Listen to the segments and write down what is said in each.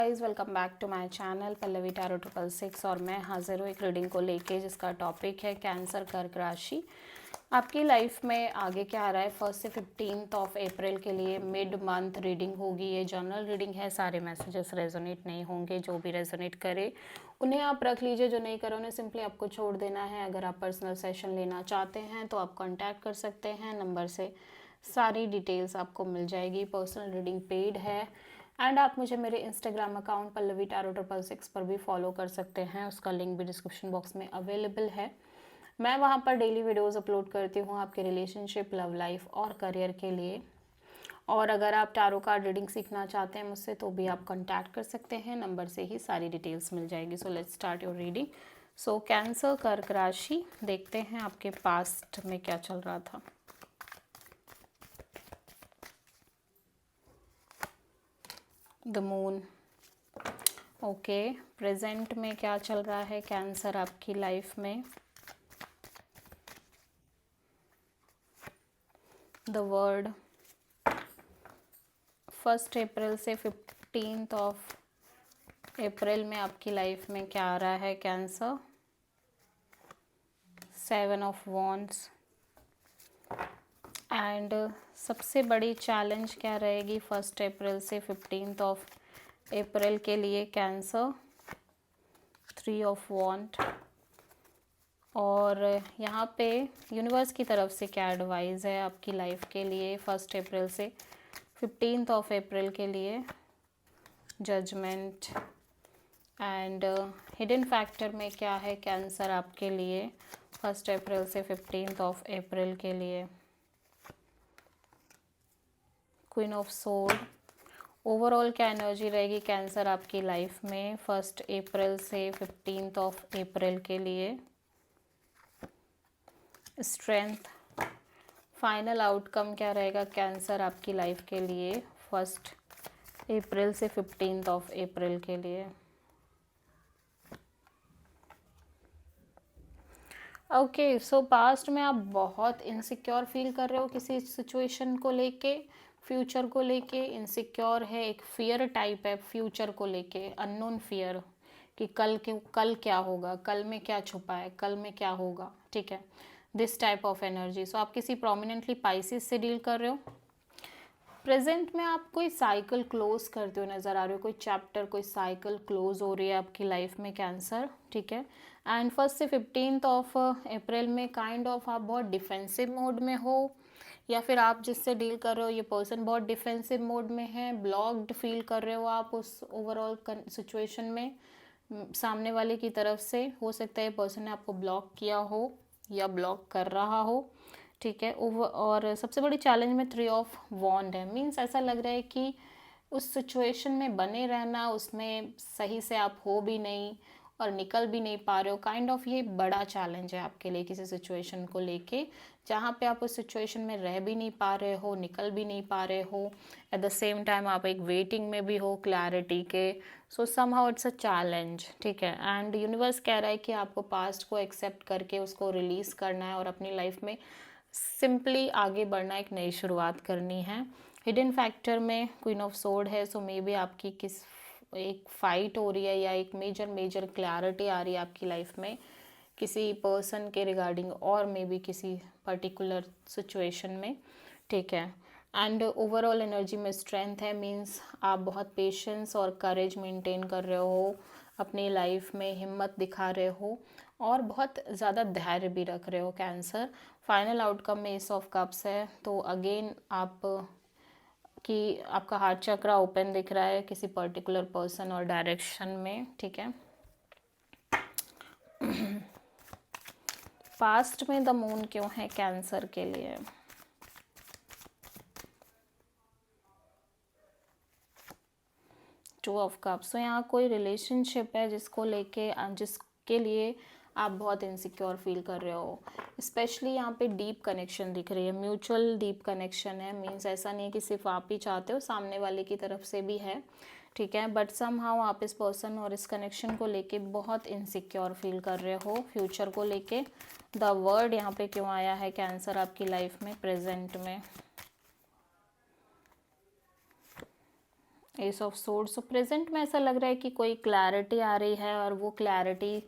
Guys welcome back to my channel Pallavi tarot 666 और मैं हाजिर हूँ एक रीडिंग को लेके जिसका टॉपिक है कैंसर कर्क राशि। आपकी लाइफ में आगे क्या आ रहा है 1 से 15 ऑफ अप्रैल के लिए मिड मंथ रीडिंग होगी। ये जनरल रीडिंग है, सारे मैसेजेस रेजोनेट नहीं होंगे। जो भी रेजोनेट करे उन्हें आप रख लीजिए, जो नहीं करे उन्हें सिंपली आपको छोड़ देना है। अगर आप पर्सनल सेशन लेना चाहते हैं तो आप कॉन्टैक्ट कर सकते हैं नंबर से, सारी डिटेल्स आपको मिल जाएगी। पर्सनल रीडिंग पेड है एंड आप मुझे मेरे इंस्टाग्राम अकाउंट पल्लवी टैरो 666 पर भी फॉलो कर सकते हैं, उसका लिंक भी डिस्क्रिप्शन बॉक्स में अवेलेबल है। मैं वहाँ पर डेली वीडियोस अपलोड करती हूँ आपके रिलेशनशिप, लव लाइफ और करियर के लिए। और अगर आप टैरो कार्ड रीडिंग सीखना चाहते हैं मुझसे तो भी आप कॉन्टैक्ट कर सकते हैं, नंबर से ही सारी डिटेल्स मिल जाएगी। So let's start your reading. So cancer कर्क राशि, देखते हैं आपके पास्ट में क्या चल रहा था। The moon, okay. प्रेजेंट में क्या चल रहा है कैंसर आपकी लाइफ में। द वर्ड, 1 अप्रैल से 15 ऑफ अप्रैल में आपकी लाइफ में क्या आ रहा है कैंसर। 7 ऑफ वॉन्ड्स एंड सबसे बड़ी चैलेंज क्या रहेगी 1 अप्रैल से 15 ऑफ अप्रैल के लिए कैंसर। 3 ऑफ वॉन्ड। और यहाँ पे यूनिवर्स की तरफ से क्या एडवाइस है आपकी लाइफ के लिए 1 अप्रैल से 15 ऑफ अप्रैल के लिए। जजमेंट एंड हिडन फैक्टर में क्या है कैंसर आपके लिए 1 अप्रैल से 15 ऑफ अप्रैल के लिए। क्वीन ऑफ सोर्ड, ओवरऑल क्या एनर्जी रहेगी कैंसर आपकी लाइफ में 1 अप्रैल से 15 ऑफ अप्रैल के लिए। स्ट्रेंथ, फाइनल आउटकम क्या रहेगा कैंसर आपकी लाइफ के लिए 1 अप्रैल से 15 ऑफ अप्रैल के लिए। ओके, सो पास्ट में आप बहुत इनसिक्योर फील कर रहे हो किसी सिचुएशन को लेके, फ्यूचर को लेके इनसिक्योर है, एक फियर टाइप है फ्यूचर को लेके, अननोन फियर कि कल क्या होगा, कल में क्या छुपा है, कल में क्या होगा, ठीक है, दिस टाइप ऑफ एनर्जी। सो आप किसी प्रोमिनेंटली पाइसिस से डील कर रहे हो। प्रेजेंट में आप कोई साइकिल क्लोज करते हो नज़र आ रहे हो, कोई चैप्टर, कोई साइकिल क्लोज हो रही है आपकी लाइफ में कैंसर, ठीक है। एंड 1 से 15 ऑफ अप्रैल में काइंड ऑफ आप बहुत डिफेंसिव मोड में हो, या फिर आप जिससे डील कर रहे हो ये पर्सन बहुत डिफेंसिव मोड में है, ब्लॉक्ड फील कर रहे हो आप उस ओवरऑल सिचुएशन में सामने वाले की तरफ से। हो सकता है ये पर्सन ने आपको ब्लॉक किया हो या ब्लॉक कर रहा हो, ठीक है। और सबसे बड़ी चैलेंज में 3 ऑफ वॉन्ड है, मीन्स ऐसा लग रहा है कि उस सिचुएशन में बने रहना, उसमें सही से आप हो भी नहीं और निकल भी नहीं पा रहे हो, काइंड ऑफ ये बड़ा चैलेंज है आपके लिए किसी सिचुएशन को लेके, जहाँ पे आप उस सिचुएशन में रह भी नहीं पा रहे हो, निकल भी नहीं पा रहे हो, एट द सेम टाइम आप एक वेटिंग में भी हो क्लैरिटी के। सो समहाउ इट्स अ चैलेंज, ठीक है। एंड यूनिवर्स कह रहा है कि आपको पास्ट को एक्सेप्ट करके उसको रिलीज़ करना है और अपनी लाइफ में सिंपली आगे बढ़ना, एक नई शुरुआत करनी है। हिडन फैक्टर में क्वीन ऑफ सोर्ड है, सो मे बी आपकी एक फाइट हो रही है या एक मेजर क्लैरिटी आ रही है आपकी लाइफ में किसी पर्सन के रिगार्डिंग, और मे बी किसी पर्टिकुलर सिचुएशन में, ठीक है। एंड ओवरऑल एनर्जी में स्ट्रेंथ है, मीन्स आप बहुत पेशेंस और करेज मेंटेन कर रहे हो अपनी लाइफ में, हिम्मत दिखा रहे हो और बहुत ज़्यादा धैर्य भी रख रहे हो कैंसर। फाइनल आउटकम में एस ऑफ कप्स है, तो अगेन आपका हार्ट चक्रा ओपन दिख रहा है किसी पर्टिकुलर पर्सन और डायरेक्शन में, ठीक है। पास्ट में द मून क्यों है कैंसर के लिए। टू ऑफ कप्स, तो यहाँ कोई रिलेशनशिप है जिसके लिए आप बहुत इनसिक्योर फील कर रहे हो। स्पेशली यहाँ पे डीप कनेक्शन दिख रही है, म्यूचुअल डीप कनेक्शन है, मीन्स ऐसा नहीं है कि सिर्फ आप ही चाहते हो, सामने वाले की तरफ से भी है, ठीक है। बट समहाउ आप इस पर्सन और इस कनेक्शन को लेके बहुत इनसिक्योर फील कर रहे हो फ्यूचर को लेके। द वर्ड यहाँ पे क्यों आया है कैंसर आपकी लाइफ में प्रेजेंट में। S of swords. So present में ऐसा लग रहा है कि कोई क्लैरिटी आ रही है, और वो क्लैरिटी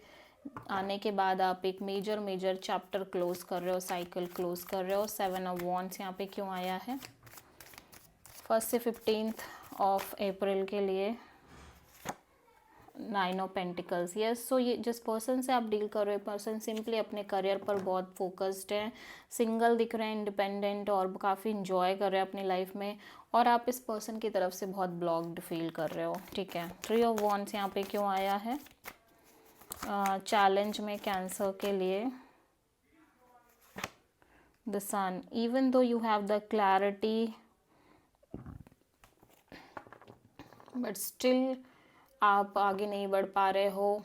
आने के बाद आप एक मेजर चैप्टर क्लोज कर रहे हो, साइकिल क्लोज कर रहे हो। 7 ऑफ वॉन्ड्स यहाँ पे क्यों आया है? 1 से 15 ऑफ अप्रैल के लिए 9 ऑफ पेंटिकल्स। यस, सो ये जिस पर्सन से आप डील कर रहे हो, पर्सन सिंपली अपने करियर पर बहुत फोकस्ड है, सिंगल दिख रहे हैं, इंडिपेंडेंट, और काफ़ी इंजॉय कर रहे हैं अपनी लाइफ में, और आप इस पर्सन की तरफ से बहुत ब्लॉक्ड फील कर रहे हो। ठीक है, 3 ऑफ वॉन्ड्स यहाँ पे क्यों आया है? चैलेंज में कैंसर के लिए the sun. Even though you have the clarity, but still आप आगे नहीं बढ़ पा रहे हो।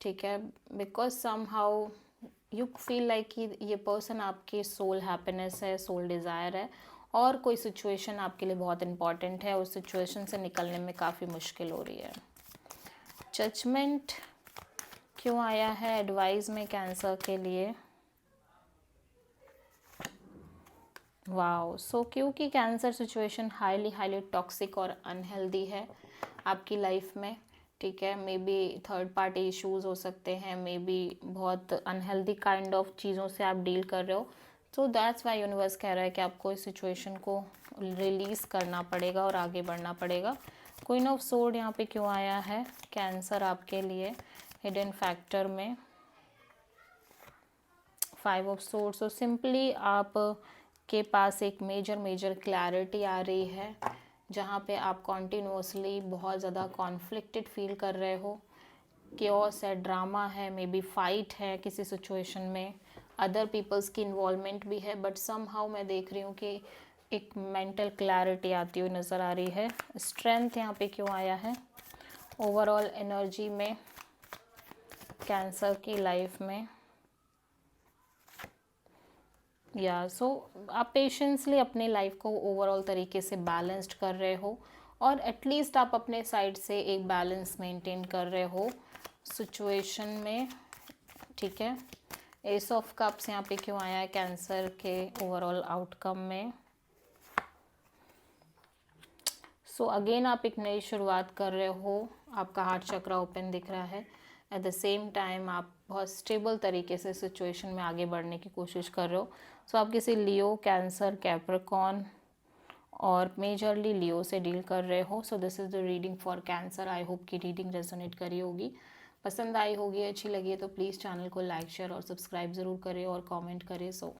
ठीक है, because somehow you feel like कि ये पर्सन आपकी सोल हैप्पीनेस है, सोल डिज़ायर है, और कोई सिचुएशन आपके लिए बहुत इंपॉर्टेंट है, उस सिचुएशन से निकलने में काफ़ी मुश्किल हो रही है। जजमेंट क्यों आया है एडवाइस में कैंसर के लिए? वाओ, सो क्योंकि कैंसर सिचुएशन हाईली टॉक्सिक और अनहेल्दी है आपकी लाइफ में। ठीक है, may be third party issues हो सकते हैं, मे बी बहुत अनहेल्दी काइंड ऑफ चीज़ों से आप डील कर रहे हो। तो दैट्स वाई यूनिवर्स कह रहा है कि आपको इस सिचुएशन को रिलीज़ करना पड़ेगा और आगे बढ़ना पड़ेगा। क्वीन ऑफ सोर्ड यहाँ पे क्यों आया है कैंसर आपके लिए हिडन फैक्टर में? 5 ऑफ सोर्ड्स। सो सिंपली आप के पास एक मेजर क्लैरिटी आ रही है, जहाँ पे आप कॉन्टिन्यूसली बहुत ज़्यादा कॉन्फ्लिक्टेड फील कर रहे हो, केओस है, ड्रामा है, मे बी फाइट है किसी सिचुएशन में, अदर पीपल्स की इन्वॉल्वमेंट भी है, बट सम हाउ मैं देख रही हूँ कि एक मेंटल क्लैरिटी आती हुई नज़र आ रही है। स्ट्रेंथ यहाँ पे क्यों आया है ओवरऑल एनर्जी में कैंसर की लाइफ में? या सो आप पेशेंसली अपनी लाइफ को ओवरऑल तरीके से बैलेंस्ड कर रहे हो, और एटलीस्ट आप अपने साइड से एक बैलेंस मेंटेन कर रहे हो सिचुएशन में। ठीक है, एस ऑफ कप्स यहाँ पे क्यों आया है कैंसर के ओवरऑल आउटकम में? सो अगेन आप एक नई शुरुआत कर रहे हो, आपका हार्ट चक्र ओपन दिख रहा है, एट द सेम टाइम आप बहुत स्टेबल तरीके से सिचुएशन में आगे बढ़ने की कोशिश कर रहे हो। सो आप किसी लियो, कैंसर, कैप्रिकॉर्न और मेजरली लियो से डील कर रहे हो। So this is the reading for cancer. I hope कि रीडिंग रेजोनेट करी होगी, पसंद आई होगी, अच्छी लगी है तो प्लीज़ चैनल को लाइक, शेयर और सब्सक्राइब ज़रूर करें और कमेंट करें। सो